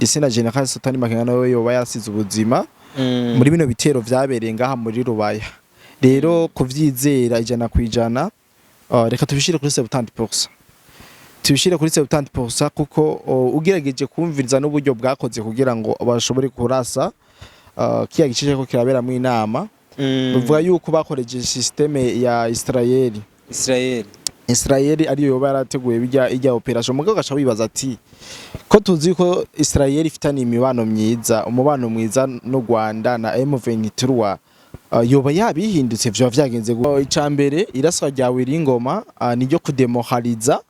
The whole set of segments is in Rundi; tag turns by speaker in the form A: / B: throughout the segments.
A: ndetse na General Sultan Makenga nawe yoba yasize ubuzima muri bino bitero vyabereye ngaha muri Rubaya. Rero kuvyizera 100%, reka tubishire kuri 70%. Tubishire kuri 70% kuko ugerageje kumviriza n'uburyo bwakoze kugira ngo bashobore kurasa kiya gice ko kirabera mu inama. Bivuga yuko bakoreje systeme ya Israel ariyo yoba yarateguye bijya operation. Mugabo gacha wibaza ati ko tuzi ko Israel ifitanye imibano myiza, umubano mwiza no Rwanda na M23, yoba yabihindutse vyo vyagenze icambere iraswa rya Wiringoma niryo kudemoraliza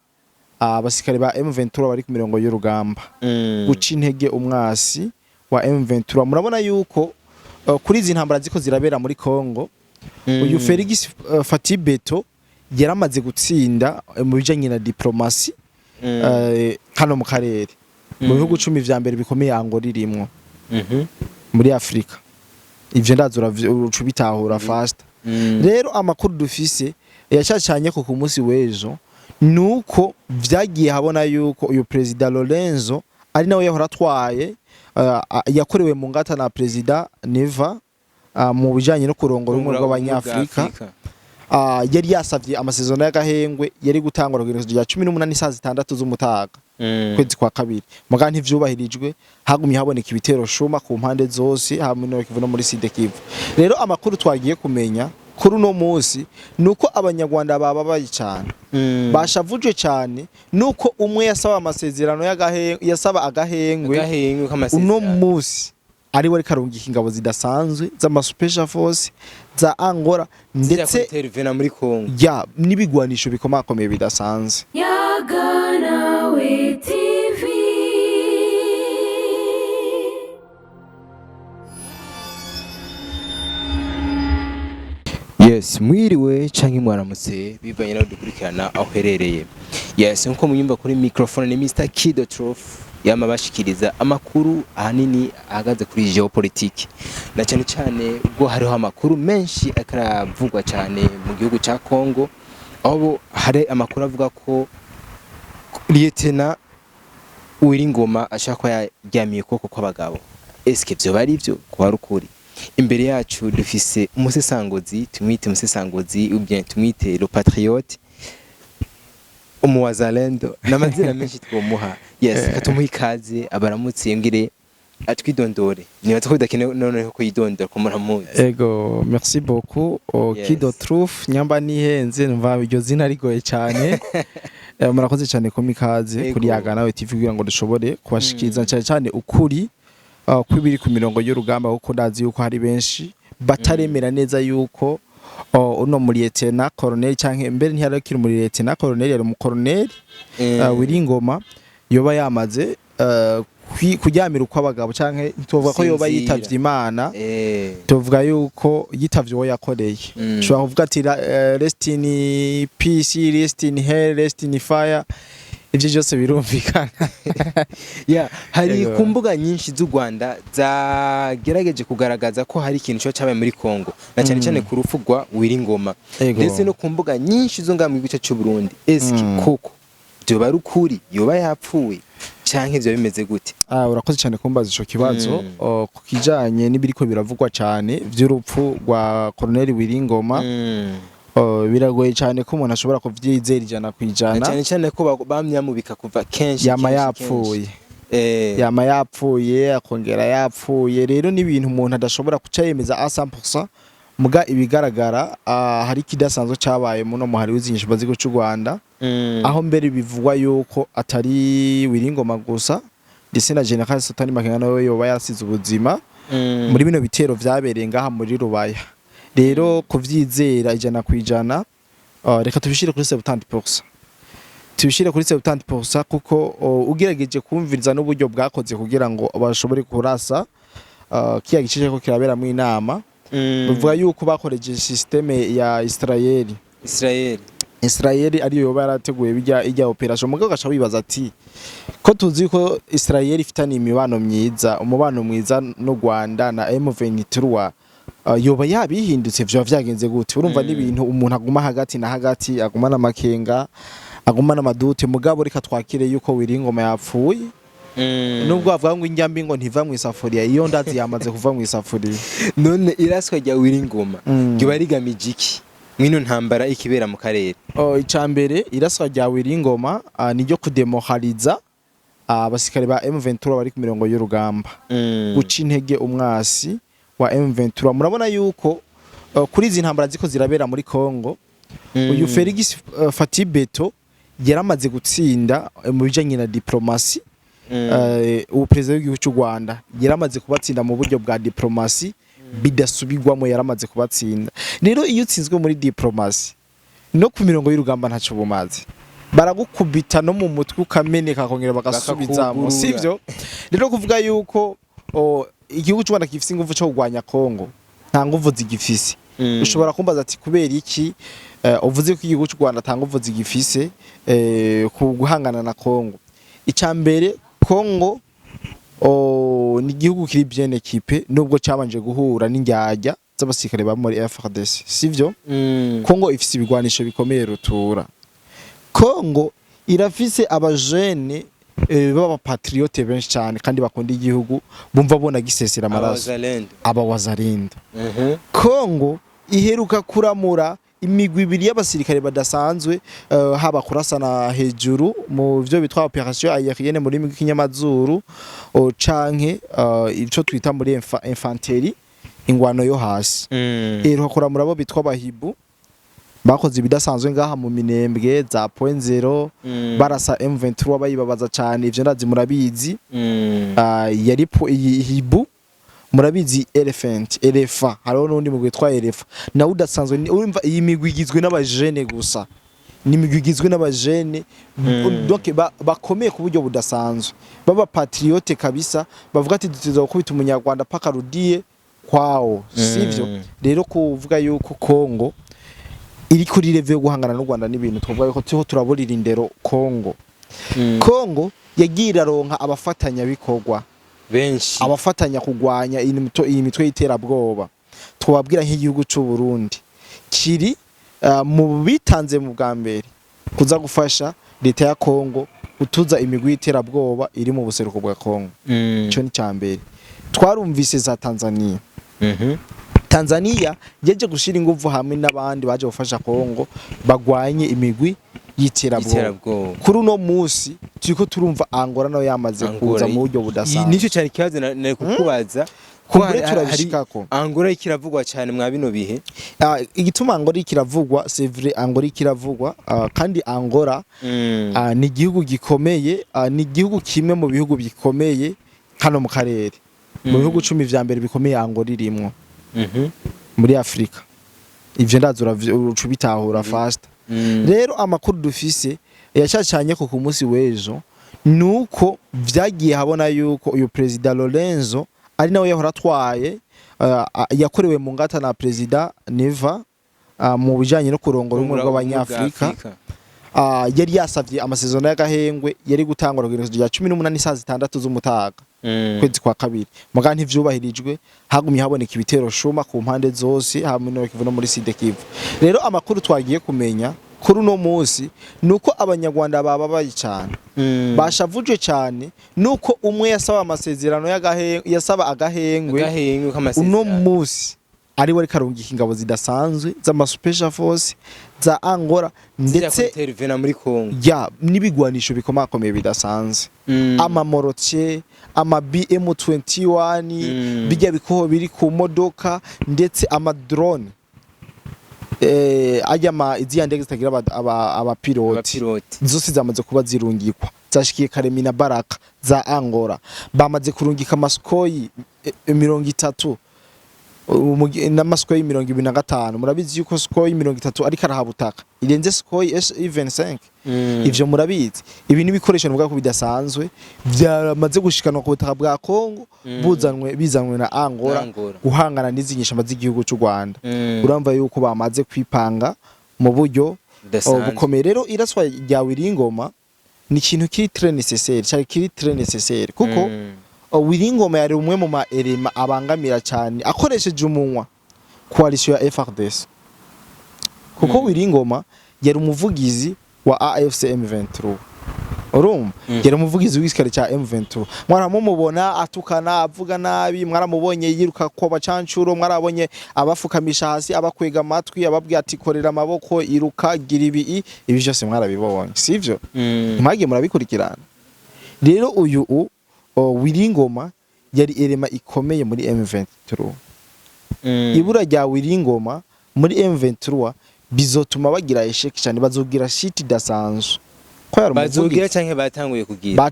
A: abasikari ba M23 bari ku mirongo y'urugamba, guca intege umwasi wa M23. Murabona yuko kuri izi ntambara ziko zirabera muri Kongo, uyu Felix Fatibeto yaramaze gutsinda mu bijanye na diplomasi hano mu karere, mu bihugu 10 vya mbere bikomeye Angola irimwo muri Afrika. Ivyo ndazura ucubitahura fast. Rero amakuru dufise yacacanye ko ku munsi w'ejo nuko vyagiye habona yuko uyu President Lorenzo ari nawe yahora atwaye yakorewe mu ngata na President Neva mu bijanye no kurongora umwe rw'abanyafrika. Yari yasavye amasezerano y'agahengwe yari gutangwa rugero rya 18 saa 6 z'umutaga kwezi kwa kabiri, muga ntivyubahirijwe, hagumye haboneka ibitero shuma ku mpande zose hamwe no kivuno muri Sud Kivu. Rero amakuru twagiye kumenya kuri no munsi nuko abanyarwanda bababaye cyane, bashavuje cyane nuko umwe yasaba amasezerano yasaba agahengwe uno munsi ari wari karungika ingabo zidasanzwe z'ama special force za Angola ndetse
B: intervena muri Kongo
A: ya nibigwanisho bikomakomeye bidasanzwe.
C: Yaganawe TV.
B: Yes, mwiriwe canke mwaramutse bivanye no dukurikirana aho herereye. Yes, nko munyumva kuri microphone ni Mr. Kido Trof yamabashikiriza amakuru ahanini ahagaze kuri geopolitique, na cyane cyane ubwo hariho amakuru menshi akaravugwa cyane mu gihugu ca Kongo, aho hari amakuru avuga ko Lieutenant Wiringoma ashaka yajyamiye koko kw'abagabo. Eske byo bari byo kwa rukuri? Imbere yacu dufise umusesangozi, tumwite umusesangozi ubye tumwite le patriote, umuwazalendo n'amazina menshi twomuha. Yes, katumuha ikaze abaramutse ngire atwidondore. Nibaza ko bidakene none ko yidondora ko muramuzi.
A: Ego, merci beaucoup. Kido Trof nyamba nihenze numva iryo zina rigoye cyane. Murakoze cyane ko mikaze kuri Yaganawe TV kugira ngo dushobore kubashikiriza cyane cyane ukuri kwibiri ku mirongo y'urugamba, kuko ndazi yuko hari benshi bataremera neza yuko uno muri Lieutenant Colonel canke mbere ntiyarakira muri Lieutenant Colonel, yari mu Colonel Wiringoma yoba yamaze kujyamira uko abagabo canke tuvuga ko yoba yitavye Imana, tuvuga yuko yitavye uwo yakoreye. Shobora kuvuga ati rest in peace, rest in hell, rest in fire, ivyo byose birumvikana.
B: Yeah, hari ku mbuga nyinshi z'u Rwanda zagerageje kugaragaza ko hari ikintu cyo cyabaye muri Kongo, na cyane cyane ku rufu rwa Wiringoma, ndetse no ku mbuga nyinshi zo ngamwe gice cy'u Burundi. Eski koko byo barukuri yoba yapfuye canke byo bimeze gute?
A: Urakoze cyane kumbaza ico kibazo ku kijanye n'ibiriko biravugwa cyane vy'urupfu rwa Colonel Wiringoma. Biragoye cyane ko umuntu ashobora kuvyizera 100%,
B: cyane cyane ko bamyamubika kuva kenshi
A: yama yapfuye akongera yapfuye. Rero ni ibintu umuntu adashobora kucayemeza 100%, muga ibigaragara hari kidasanzwe cyabaye muno muhari w'izinyisho bazigo cy'u Rwanda, aho mbere bivugwa yuko atari Wiringoma gusa ndetse na General Sultan Makenga nawe yoba yasize ubuzima muri bino bitero vyabereye ngaha muri Rubaya. Rero kuvyizera 100%, reka tubishire kuri 70%. Tubishire kuri 70% kuko ugerageje kumviriza n'uburyo bwakoze kugira ngo bashobore kurasa kiya gice ko kirabera mu inama. Bivuga yuko bakoreje systeme ya Israel ariyo yoba yarateguye bijya operation. Mugabo gacha wibaza ati ko tuzi ko Israel ifitanye imibano myiza, umubano mwiza no Rwanda na M23, yoba yabihindutse vyo vyagenze gute? Urumva n'ibintu umuntu aguma hagati na hagati, aguma na makenga, aguma na madute. Mugabo reka twakire yuko Wiringoma yapfuye, nubwo bavuga ngo injyambi ngo ntiva mu isafuriya iyo ndazi yamaze kuva mu isafuriya.
B: None iraswa rya Wiringoma giba rigamije iki mwino ntambara ikibera mu karere?
A: Icambere iraswa rya Wiringoma niryo kudemoraliza abasikare ba M23 bari ku mirongo y'urugamba, guca intege umwasi wa M23. Murabona yuko kuri izi ntambara ziko zirabera muri Kongo, uyu Felix Fatibeto yaramaze gutsinda mu bijanye na diplomasi. Ubu perezida w'igihugu cy'u Rwanda yaramaze kubatsinda mu buryo bwa diplomasi bidasubirwamo, yaramaze kubatsinda. Rero iyo utsinzwe muri diplomasi no ku mirongo y'urugamba ntaco bumaze, baragukubita no mu mutwe ukameneka kongera bagasubizamo, sivyo? Rero kuvuga yuko igihugu cy'u Rwanda gifise ingufu cyo kugwanya Kongo nta nguvu zigifise. Ushobora kumbaza ati kubera iki uvuze ko igihugu cy'u Rwanda nta nguvu zigifise ku guhangana na Kongo? Icambere Kongo ni igihugu kiri bien équipé nubwo cyabanje guhura n'indyarya z'abasirikare ba muri FARDC, sivyo? Kongo ifise ibigwanisho bikomeye rutura. Kongo irafise abajene baba patriote benshi cyane kandi bakunda igihugu, bumva bona gisesera amaraso, abawazalendo. Kongo iheruka kuramura imigwi ibiri y'abasirikare badasanzwe, haba kurasana hejuru mu byo bitwa operation aérienne muri kinyamazuru canke ico twita muri infanteri, ingwano yo hasi. Iheruka kuramura abo bitwa bahibu bakoze ibidasanzwe ngaha mu Minembwe za point 0, barasa M23 bayibabaza cyane, ivyo ndazi murabizi. Yari hibu murabizi elephant hariho n'undi mugwi twa elephant na udasanzwe. Urumva iyi migwi igizwe n'abajene gusa, ni migwi igizwe n'abajene donc bakomeye ku buryo budasanzwe, baba patriote kabisa, bavuga ati dutiza gukubita umunyarwanda paka rudiye kwao, sivyo? Rero kuvuga yuko Kongo iri kuri level yo guhangana n'u Rwanda n'ibintu twavuga yuko tiho turaburira indero Kongo. Kongo yagira ronka abafatanya bikorwa
B: benshi,
A: abafatanya kugwanya iyi mitwe y'iterabwoba. Twababwira nk'igihugu cy'u Burundi kiri mu bitanze mu bwa mbere kuza gufasha leta ya Kongo gutuza imigwi y'iterabwoba iri mu buseruko bwa Kongo. Cyo ni cyambere. Twarumvise za Tanzania. Tanzania yeje gushira ingufu hamwe n'abandi baje gufasha Kongo bagwanye imigwi y'iterabwoba. Kuri uno musi turiko turumva Angola nayo yamaze kuza mu buryo budasanzwe.
B: Nico cyari kibazo na kukubaza
A: kumbure turabishikako.
B: Angola ikiravugwa cyane mwa bino bihe.
A: Igituma Angola ikiravugwa, c'est vrai, Angola ikiravugwa kandi Angola ni igihugu gikomeye, ni igihugu kimwe mu bihugu bikomeye hano mu karere. Mu bihugu 10 vya mbere bikomeye Angola irimwo muri Afrika. Ivyo ndazura ucubitahura fast. Rero amakuru dufise yacacanye ko ku munsi w'ejo nuko vyagiye habona yuko uyu president Lorenzo ari nawe yahora atwaye yakorewe mu ngata na president Neva mu bijanye no kurongora umwe rw'abanyafrika. Yari yasavye amasezerano y'agahengwe yari gutangwa rugero rya 18 saa 6 z'umutaga kwezi kwa kabiri, muga ntivyubahirijwe, hagumye haboneka ibitero shuma ku mpande zose hamwe no kivuno muri Sud Kivu. Rero amakuru twagiye kumenya kuri uno munsi nuko abanyarwanda bababaye cyane, bashavuje cyane nuko umwe yasaba amasezerano yasaba agahengwe uno munsi ari wari karungika ingabo zidasanzwe z'ama special force za Angola ndetse
B: intervena muri Kongo
A: n'ibigwanisho bikomakomeye bidasanzwe, amamorotier, ama BM21 bijya bikoho biri ku modoka ndetse ama drone ajyama iziya ndege zitagira abapiloti zose zamaze kuba zirungikwa, zashikiye Karemi na Baraka za Angola, bamaze kurungika Maskoyi 30 n'amaskoyi 25. Murabizi yuko Skoyi 30 ari karahabutaka irenze Skoyi S25. Ivyo murabizi, ibi n'ibikoresho n'ubwa ko bidasanzwe byamaze gushikanwa ku butaka bwa Kongo bizanwe na Angola guhangana n'izinyisha z'igihugu cy'u Rwanda. Uramva yuko bamaze kwipanga mu buryo bukomeye. Rero iraswa rya Wiringoma ni ikintu kiri très nécessaire, cyari kiri très nécessaire kuko Wiringoma yari umwe mu maelema abangamira cyane akoresheje umunwa coalition ya FARDC, kuko Wiringoma yari umuvugizi wa AFC M23. urumva gera umuvugizi w'igisirikare cya M23 mwaramumubona atukana avuga nabi mwaramubonye yiruka ko bacancuro mwarabonye abafukamisha hasi abakwega amatwi ababwiye ati korera amaboko iruka gira ibi byose mwarabibonye sivyo mwagiye murabikurikirana rero uyu Wiringoma yari elema ikomeye muri M23 ibura rya Wiringoma muri M23 bizotuma bagira esheki cyane bazogira shit dasanzwe
B: bazogira canke batanguye kugira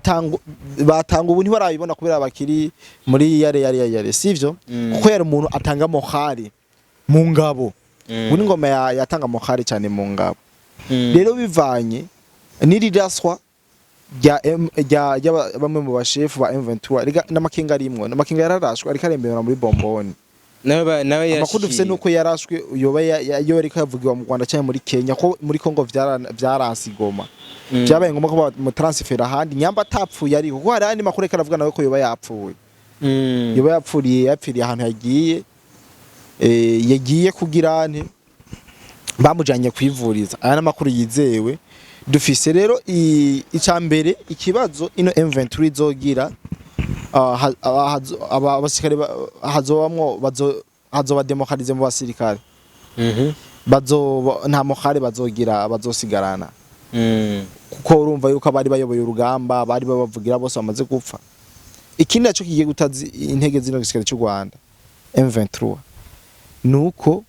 A: batanga ubu ntibarabibona kubera bakiri muri yare sivyo kuko yari umuntu atanga mohari mu ngabo Wiringoma yatanga mohari cyane mu ngabo rero bivanye n'iriraswa rya bamwe mu bashefu ba M23 n'amakenga arimwe n'amakenga yararashwe ariko arembera muri bomboni nawe amakuru dufise nuko yarashwe yoba ariko yavugiwa mu Rwanda cyangwa muri Kenya ko muri Kongo byarasigoma byabaye ngombwa ko mu transfer ahandi nyamba atapfuye ariko kuko hari andi makuru karavuga nawe ko yoba yapfuye yoba yapfiriye ahantu yagiye kugira ante bamujanye kwivuriza aya n'amakuru yizewe dufise rero icambere ikibazo ino M23 izogira abasirikare hazoba demokratize mu basirikare nta mohari bazogira bazosigarana kuko urumva yuko abari bayoboye urugamba bari babavugira bose bamaze gupfa ikindi naco kigiye gutazi intege zino gisirikare cy'u Rwanda M23 nuko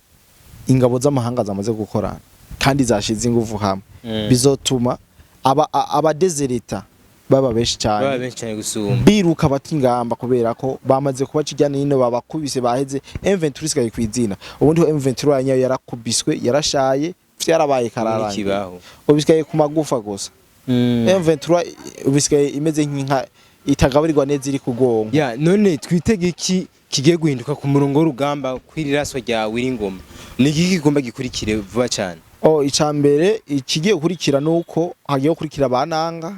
A: ingabo z'amahanga zamaze gukorana kandi zashize ingufu hamwe bizotuma aba deserita baba benshi cyane
B: gusumba
A: biruka batingamba kubera ko bamaze kuba kijyana nino babakubise baheze M23 sigaye kwizina ubundi ho M23 yanyayo yarakubiswe yarashaye byarabaye kararanga ubisikaye ku magufa gusa M23 ubisikaye imeze nk'inka itagaburirwa neza iri kugonga
B: none twitege iki kigiye guhinduka ku murongo w'urugamba kwiriraso rya Wiringoma ni iki kigomba gikurikire vuba cyane
A: icambere ikigiye gukurikira nuko hagiye gukurikira bananga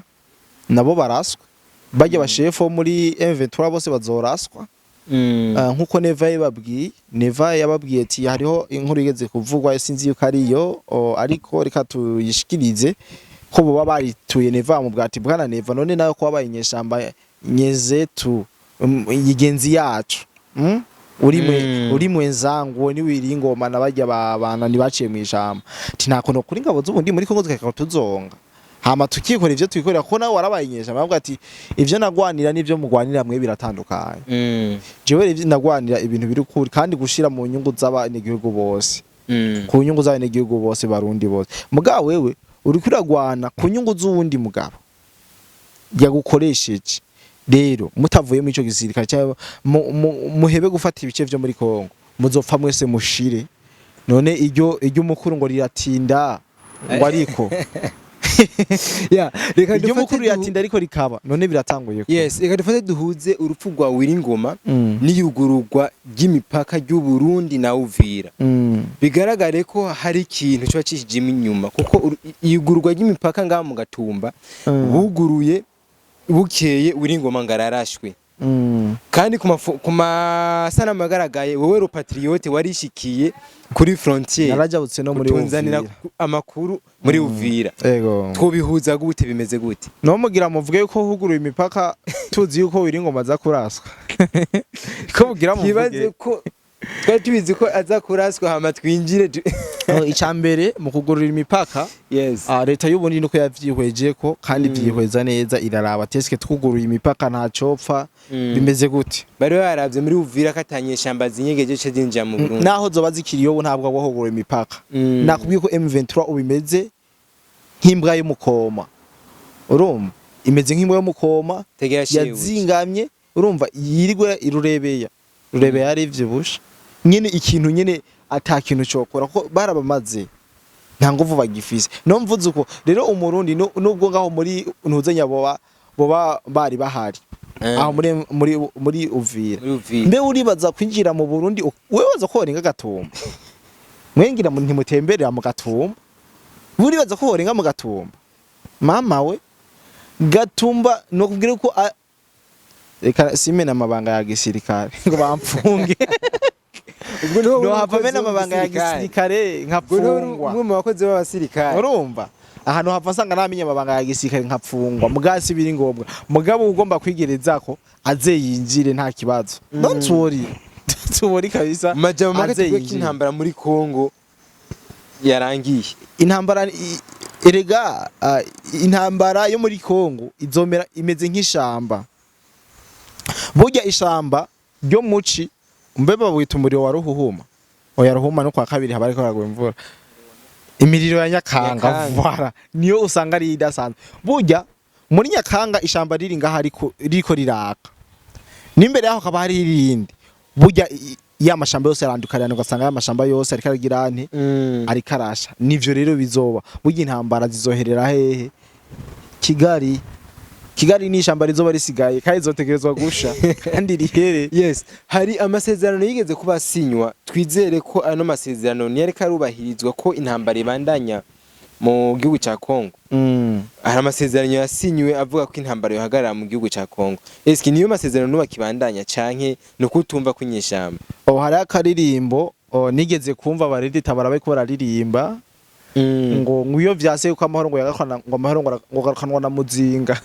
A: nabo baraswa bajya bashefu muri M23 bose bazoraswa nkuko Neva yababwiye ati hariho inkuru igeze kuvugwa sinzi yuko ariyo ariko reka tuyishikirize ko boba barituye Neva mu bwati bwana Neva none nayo ko wabaye inyeshamba nyezetu yigenzi yacu uri mwenzangu ni Wiringoma nabajya babana nibaciye mu ijambo ati nakono kuri ngabo z'ubundi muri Kongo tukaka tuzonga hama tukikora ivyo twikorera ko nawe warabaye inyeshamba bavuga ati ivyo nagwanira nivyo mugwanira mwe biratandukanye jewe ivyo nagwanira ibintu biri kuri kandi gushira mu nyungu z'abanyagihugu bose ku nyungu z'abanyagihugu bose barundi bose mugabo wewe uri kuragwana ku nyungu z'uwundi mugabo yagukoresheje rero mutavuye mu ico gisirikare cyangwa muhebe gufata ibice vyo muri Kongo muzopfa mwese mushire none iryo mukuru ngo riratinda ngo ariko
B: reka
A: dufate mukuru yatinda ariko rikaba none biratanguye ko
B: reka dufate duhuze urupfu rwa Wiringoma n'iyugururwa ry'imipaka y'u Burundi na Uvira bigaragare ko hari ikintu cyo cishije inyuma kuko iyugururwa ry'imipaka ngaha mu Gatumba buguruye bukeye Wiringoma ngararashwe kandi ku masana magaragaye wowe Rupatriote warishikiye kuri frontier
A: narajabutse no muri
B: Uvira amakuru muri Uvira twobihuza gute bimeze gute
A: no mugira muvuge yuko huguruye imipaka tuzi yuko Wiringoma aza kuraswa ko mugira
B: muvuge ko twari tubizi ko aza kuraswa hama twinjire
A: icambere mu kugurura imipaka leta y'ubundi nuko yavyihweje ko kandi byihweza neza iraraba teske twuguruye imipaka nta copfa bimeze gute
B: bari baravye muri Uvira katanye shamba zinyegeje cyo zinjira mu Burundi
A: naho zoba zikiriyo ubu ntabwo agwahogura imipaka nakubwiye ko M23 ubimeze nk'imbwa y'umukoma urumva imeze nk'imbwa y'umukoma yazingamye urumva yirigwe irurebeya ari vyibusha nyene ikintu nyene atakintu cyokora ko barabamaze nta nguvu bagifise no mvuze uko rero umurundi nubwo ngaho muri ntuzenya boba bari bahari aho muri Uvira mbe uribaza kwinjira mu Burundi wewe waza ko horenga Gatumba mwengira mu ntimutemberera mu Gatumba uribaza ko horenga mu Gatumba mama we Gatumba no kubwira ko reka simena amabanga ya gisirikare ngo bamfunge ubwo no hapamena amabanga ya gisirikare nkapfungwa
B: umwe mu bakozi b'abasirikare
A: urumva ahantu hava nsanga namenye amabanga ya gisirikare nkapfungwa mugasi biri ngombwa mugabo ugomba kwigereza ko aze yinjire nta kibazo don't worry tubori kabisa
B: majambo make intambara muri Kongo yarangiye
A: intambara erega intambara yo muri Kongo izomera imeze nk'ishamba burya ishamba ryo muci mbeba wita umuriro wa ruhuhuma oya ruhuma no kwa kabiri haba ariko haragwa imvura imiriro ya Nyakanga vara niyo usanga ari idasanzwe burya muri Nyakanga ishamba riri ngaha riko riraka n'imbere yaho kaba hari irindi burya ya mashamba yose arandukarana ugasanga ya mashamba yose ariko aragira nte ari karasha nivyo rero bizoba burya intambara zizoherera hehe Kigali ni ishamba rizoba risigaye kandi zotegerezwa gusha kandi rihere.
B: Yes, hari amasezerano yigeze kuba sinywa twizere ko ano masezerano ni yareka rubahirizwa ko intambara ibandanya mu gihugu ca Kongo. Hari amasezerano yasinywe avuga ko intambara yohagarara mu gihugu ca Kongo. Eski niyo masezerano nuba kibandanya canke no kutumva kwinyeshamba.
A: Hari akaririmbo nigeze kumva baridi tabara bariko bararirimba ngo nguyo vyase yuko amahoro ngo yagakana ngo amahoro ngo gakanwa na muzinga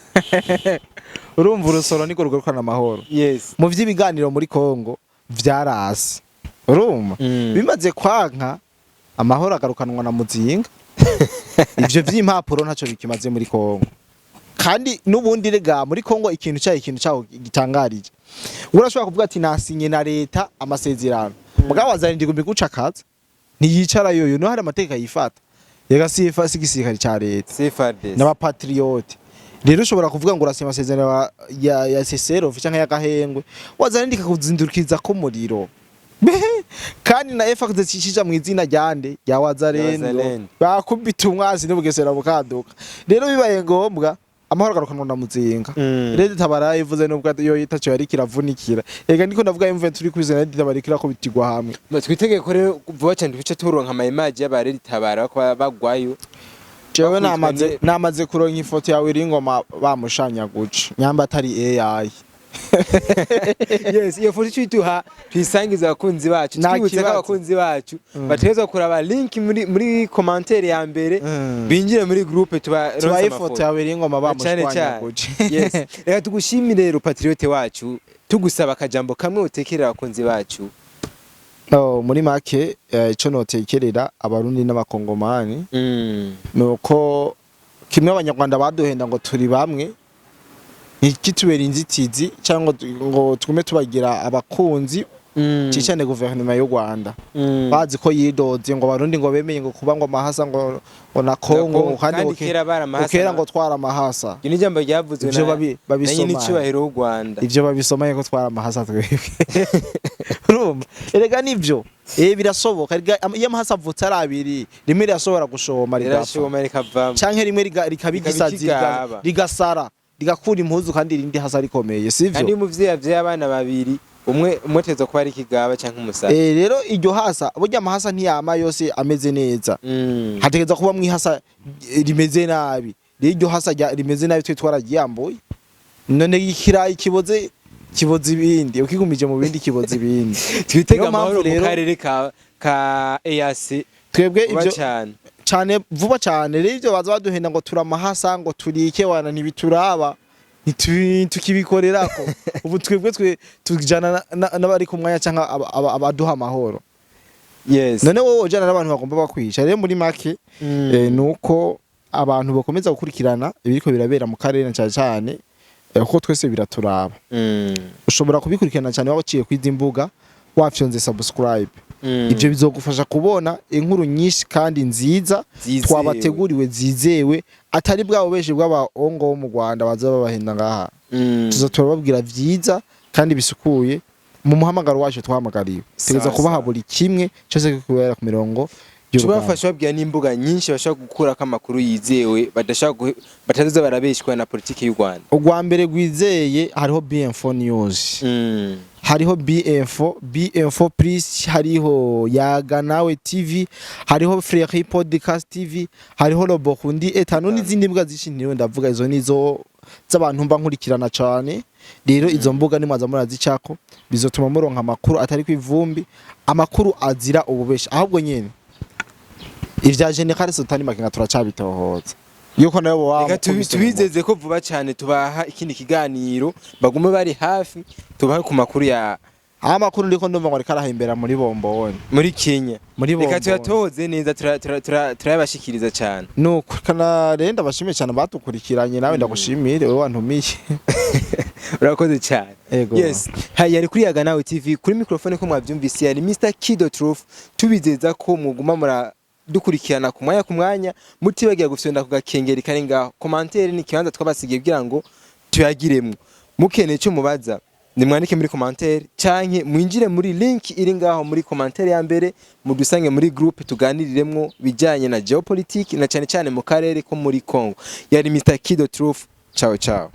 A: urumva urusoro niko rugarukana amahoro.
B: Yes,
A: mu vy'ibiganiro muri Kongo vyarasi urumva bimaze kwanka amahoro agarukanwa na muzinga ivyo vy'impapuro ntaco bikimaze muri Kongo kandi nubundi rega muri Kongo ikintu cyaho gitangarije urashobora kuvuga ati nasinye na leta amasezerano mugabo wazarindi gumbi guca kaza ntiyicara yoyo no hari amateka yifata yega sifa sigisirikari ca leta
B: CFARDC
A: n'abapatriote rero ushobora kuvuga ngo urasema amasezerano ya sesero canke ya gahengwe wazarindika kuzindurikiza ko muriro kandi na FARDC cishija mu izina ryande ya Wazalendo bakubita umwazi n'ubugesera bukaduka rero bibaye ngombwa amahoro garukanwa na muzinga rero tabara ivuze nubwo yo yitacho yari kiravunikira ega ndiko ndavuga imve turi kwizana tabara ko bitigwa hamwe
B: twitege ko rero vuba cyane duce turonka ama image y'abari tabara ko bagwayo
A: jewe namaze kuronka ifoto yawe ringoma bamushanya guca nyamba atari AI.
B: Yes, iyo foto twituha twisangiza abakunzi bacu twibutse ko abakunzi bacu bategezwa kuraba link muri commentaire ya mbere binjire muri groupe tubaronsa
A: ifoto yawe ringoma bamushanya guca.
B: Yes, reka tugushimire rero patriote wacu tugusaba akajambo kamwe utekerera abakunzi bacu.
A: Muri make ico notekerera abarundi n'abakongomani nuko kimwe abanyarwanda baduhenda ngo turi bamwe nikitubera inzitizi cyangwa ngo tugume tubagira abakunzi cicane guverinoma y'u Rwanda bazi ko yidoze ngo abarundi ngo bemeye ngo kuba ngo mahasa ngo na Kongo kandi ukera ngo twara mahasa
B: ni jambo ryavuzwe
A: na babisoma
B: n'icubahiro y'u Rwanda
A: ivyo babisoma ko twara mahasa twebwe urumva erega nivyo birasoboka iyo mahasa avutse ari abiri rimwe rirasobora gushoma
B: rigapfa
A: canke rimwe rikabigisazi rigasara rigakura impuzu kandi irindi hasa rikomeye sivyo
B: kandi umuvyeyi avye abana babiri umwe tezo ko ari kigaba canke umusara
A: rero iryo hasa burya amahasa ntiyama yose ameze neza hategeza kuba mwihasa rimeze nabi rero iryo hasa rimeze nabi twe twaragiyambuye none ikirayi kiboze ibindi ukigumije mu bindi kiboze ibindi
B: twitega amahoro mu karere ka EAC
A: twebwe ivyo cyane vuba cyane rero ivyo baza baduhenda ngo turamahasa ngo turike wana ntibituraba tukibikorerako ubu twebwe tujana n'abari ku mwanya canka abaduha amahoro.
B: Yes,
A: none wowe ujana n'abantu bagomba bakwica rero muri make nuko abantu bakomeza gukurikirana ibiriko birabera mu karere cyane kuko twese biraturaba. Ushobora kubikurikirana cyane waciye kwiza imbuga wafyonze subscribe ivyo bizogufasha kubona inkuru nyinshi kandi nziza twabateguriwe zizewe atari bwabo beshe bw'abaongo bo mu Rwanda baza babahenda ngaha tuzoturababwira vyiza kandi bisukuye mu muhamagaro wacu twahamagariwe tegeza kubaha buri kimwe cyose kubera ku mirongo
B: tubafasha babwira n'imbuga nyinshi bashaka gukura ko amakuru yizewe bataza barabeshwa na politiki y'u Rwanda.
A: Ugwa mbere gwizeye hariho BM4 News hariho BM4 Plus hariho Yaga Nawe TV hariho Frère Podcast TV hariho Robokundi etanu n'izindi mbuga zishintiriwe ndavuga izo nizo z'abantu mba nkurikirana cyane rero izo mbuga nimwaza murazicako bizotuma muronka amakuru atari kwivumbi amakuru azira ububesha ahubwo nyene ivya General Sultani Makenga turacabitohoza yuko nayo wa
B: reka tubizeze ko vuba cyane tubaha ikindi kiganiro bagume bari hafi tubahe ku makuru ya
A: amakuru ndiko ndumva ngo ariko arahimbera muri Bomboni
B: muri Kenya
A: muri Bomboni
B: reka tuyatoze neza turabashikiriza cyane
A: nuko kana renda bashimye cyane batukurikiranye nawe ndagushimire wowe wantumiye
B: urakoze cyane
A: Ego.
B: Yes yari kuri Yaga Nawe TV kuri microphone ko mwabyumvise yari Mr Kido Truth tubizeza ko muguma mura dukurikirana ku mwanya mutibagiye gufyonda ku gakengeri kari ngaho commentaire ni kibanza twabasigiye kugira ngo tuyagiremo mukeneye cyo mubaza nimwandike muri commentaire canke mwinjire muri link iri ngaho muri commentaire ya mbere mudusange muri groupe tuganiriremwo bijanye na geopolitique na cyane cyane mu karere ko muri Congo yari Mr Kido Truth ciao ciao